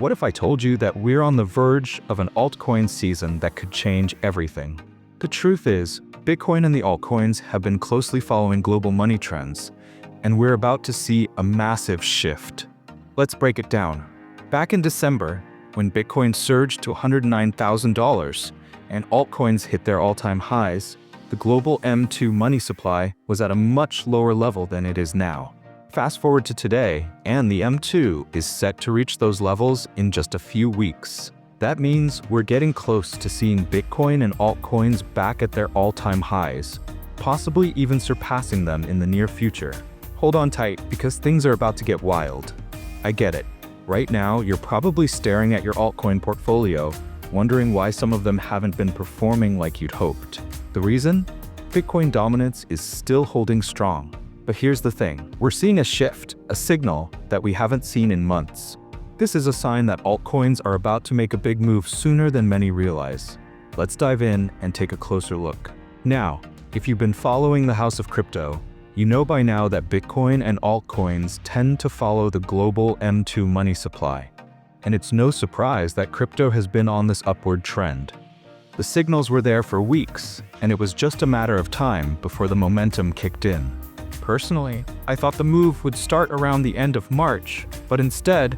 What if I told you that we're on the verge of an altcoin season that could change everything? The truth is, Bitcoin and the altcoins have been closely following global money trends, and we're about to see a massive shift. Let's break it down. Back in December, when Bitcoin surged to $109,000 and altcoins hit their all-time highs, the global M2 money supply was at a much lower level than it is now. Fast forward to today, and the M2 is set to reach those levels in just a few weeks. That means we're getting close to seeing Bitcoin and altcoins back at their all-time highs, possibly even surpassing them in the near future. Hold on tight, because things are about to get wild. I get it. Right now, you're probably staring at your altcoin portfolio, wondering why some of them haven't been performing like you'd hoped. The reason? Bitcoin dominance is still holding strong. But here's the thing, we're seeing a shift, a signal that we haven't seen in months. This is a sign that altcoins are about to make a big move sooner than many realize. Let's dive in and take a closer look. Now, if you've been following the house of crypto, you know by now that Bitcoin and altcoins tend to follow the global M2 money supply. And it's no surprise that crypto has been on this upward trend. The signals were there for weeks, and it was just a matter of time before the momentum kicked in. Personally, I thought the move would start around the end of March, but instead,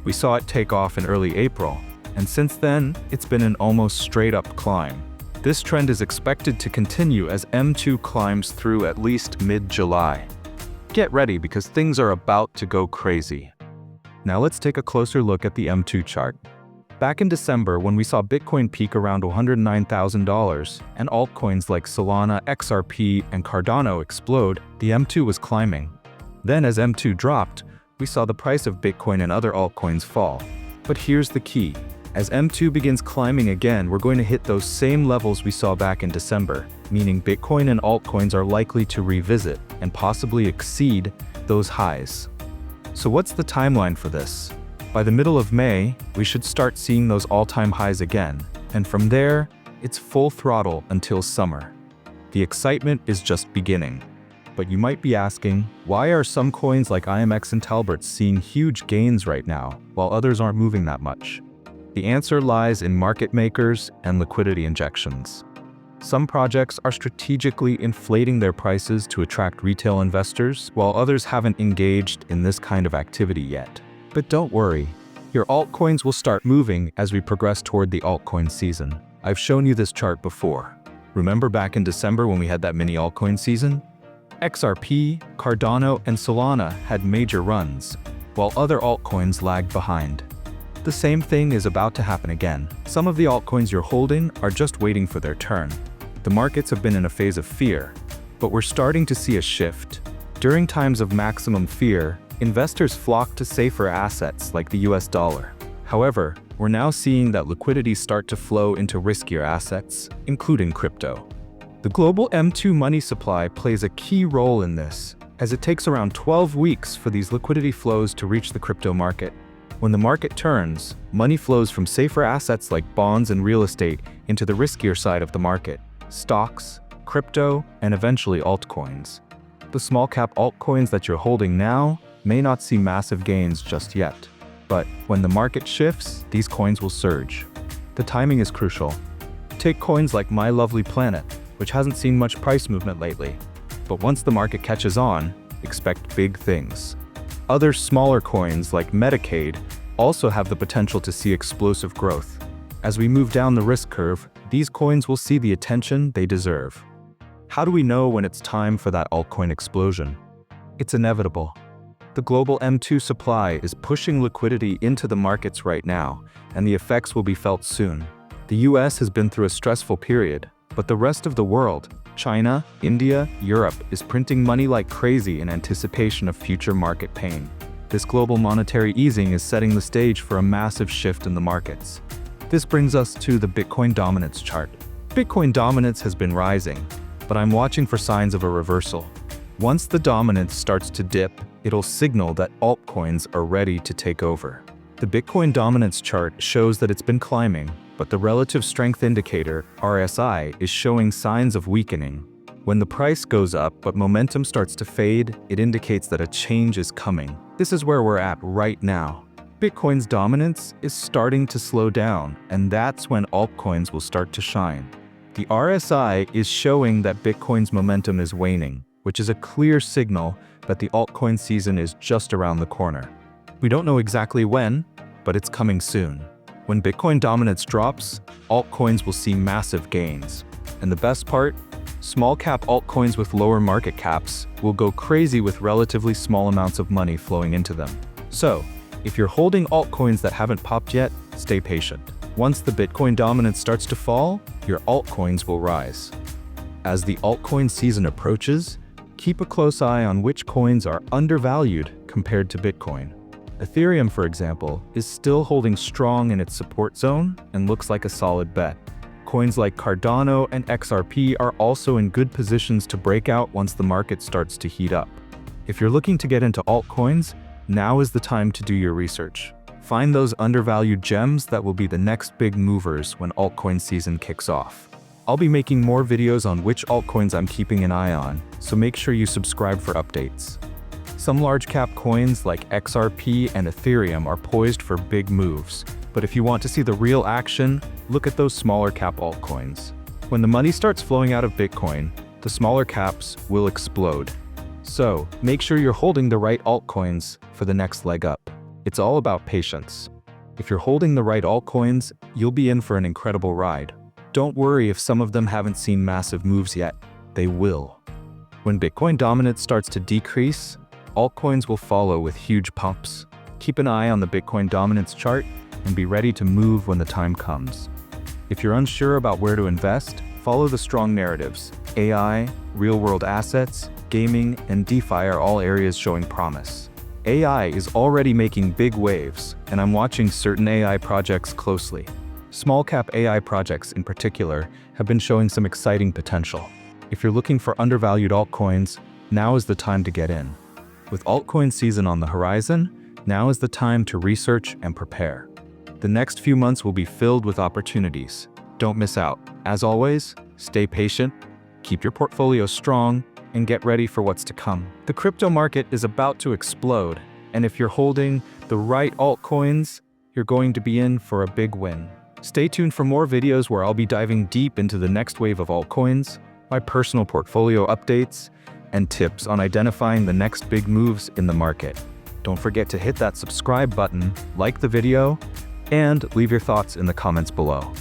we saw it take off in early April, and since then, it's been an almost straight-up climb. This trend is expected to continue as M2 climbs through at least mid-July. Get ready because things are about to go crazy. Now let's take a closer look at the M2 chart. Back in December, when we saw Bitcoin peak around $109,000 and altcoins like Solana, XRP, and Cardano explode, the M2 was climbing. Then as M2 dropped, we saw the price of Bitcoin and other altcoins fall. But here's the key. As M2 begins climbing again, we're going to hit those same levels we saw back in December, meaning Bitcoin and altcoins are likely to revisit and possibly exceed those highs. So what's the timeline for this? By the middle of May, we should start seeing those all-time highs again, and from there, it's full throttle until summer. The excitement is just beginning. But you might be asking, why are some coins like IMX and Talberts seeing huge gains right now, while others aren't moving that much? The answer lies in market makers and liquidity injections. Some projects are strategically inflating their prices to attract retail investors, while others haven't engaged in this kind of activity yet. But don't worry, your altcoins will start moving as we progress toward the altcoin season. I've shown you this chart before. Remember back in December when we had that mini altcoin season? XRP, Cardano, and Solana had major runs, while other altcoins lagged behind. The same thing is about to happen again. Some of the altcoins you're holding are just waiting for their turn. The markets have been in a phase of fear, but we're starting to see a shift. During times of maximum fear, investors flock to safer assets like the US dollar. However, we're now seeing that liquidity start to flow into riskier assets, including crypto. The global M2 money supply plays a key role in this, as it takes around 12 weeks for these liquidity flows to reach the crypto market. When the market turns, money flows from safer assets like bonds and real estate into the riskier side of the market, stocks, crypto, and eventually altcoins. The small-cap altcoins that you're holding now may not see massive gains just yet, but when the market shifts, these coins will surge. The timing is crucial. Take coins like My Lovely Planet, which hasn't seen much price movement lately, but once the market catches on, expect big things. Other smaller coins like Medicaid also have the potential to see explosive growth. As we move down the risk curve, these coins will see the attention they deserve. How do we know when it's time for that altcoin explosion? It's inevitable. The global M2 supply is pushing liquidity into the markets right now, and the effects will be felt soon. The US has been through a stressful period, but the rest of the world, China, India, Europe, is printing money like crazy in anticipation of future market pain. This global monetary easing is setting the stage for a massive shift in the markets. This brings us to the Bitcoin dominance chart. Bitcoin dominance has been rising, but I'm watching for signs of a reversal. Once the dominance starts to dip, it'll signal that altcoins are ready to take over. The Bitcoin dominance chart shows that it's been climbing, but the relative strength indicator, RSI, is showing signs of weakening. When the price goes up but momentum starts to fade, it indicates that a change is coming. This is where we're at right now. Bitcoin's dominance is starting to slow down, and that's when altcoins will start to shine. The RSI is showing that Bitcoin's momentum is waning, which is a clear signal that the altcoin season is just around the corner. We don't know exactly when, but it's coming soon. When Bitcoin dominance drops, altcoins will see massive gains. And the best part? Small cap altcoins with lower market caps will go crazy with relatively small amounts of money flowing into them. So, if you're holding altcoins that haven't popped yet, stay patient. Once the Bitcoin dominance starts to fall, your altcoins will rise. As the altcoin season approaches, keep a close eye on which coins are undervalued compared to Bitcoin. Ethereum, for example, is still holding strong in its support zone and looks like a solid bet. Coins like Cardano and XRP are also in good positions to break out once the market starts to heat up. If you're looking to get into altcoins, now is the time to do your research. Find those undervalued gems that will be the next big movers when altcoin season kicks off. I'll be making more videos on which altcoins I'm keeping an eye on, so make sure you subscribe for updates. Some large cap coins like XRP and Ethereum are poised for big moves, but if you want to see the real action, look at those smaller cap altcoins. When the money starts flowing out of Bitcoin, the smaller caps will explode. So, make sure you're holding the right altcoins for the next leg up. It's all about patience. If you're holding the right altcoins, you'll be in for an incredible ride. Don't worry if some of them haven't seen massive moves yet. They will. When Bitcoin dominance starts to decrease, altcoins will follow with huge pumps. Keep an eye on the Bitcoin dominance chart and be ready to move when the time comes. If you're unsure about where to invest, follow the strong narratives. AI, real-world assets, gaming, and DeFi are all areas showing promise. AI is already making big waves, and I'm watching certain AI projects closely. Small-cap AI projects in particular have been showing some exciting potential. If you're looking for undervalued altcoins, now is the time to get in. With altcoin season on the horizon, now is the time to research and prepare. The next few months will be filled with opportunities. Don't miss out. As always, stay patient, keep your portfolio strong, and get ready for what's to come. The crypto market is about to explode, and if you're holding the right altcoins, you're going to be in for a big win. Stay tuned for more videos where I'll be diving deep into the next wave of altcoins, my personal portfolio updates, and tips on identifying the next big moves in the market. Don't forget to hit that subscribe button, like the video, and leave your thoughts in the comments below.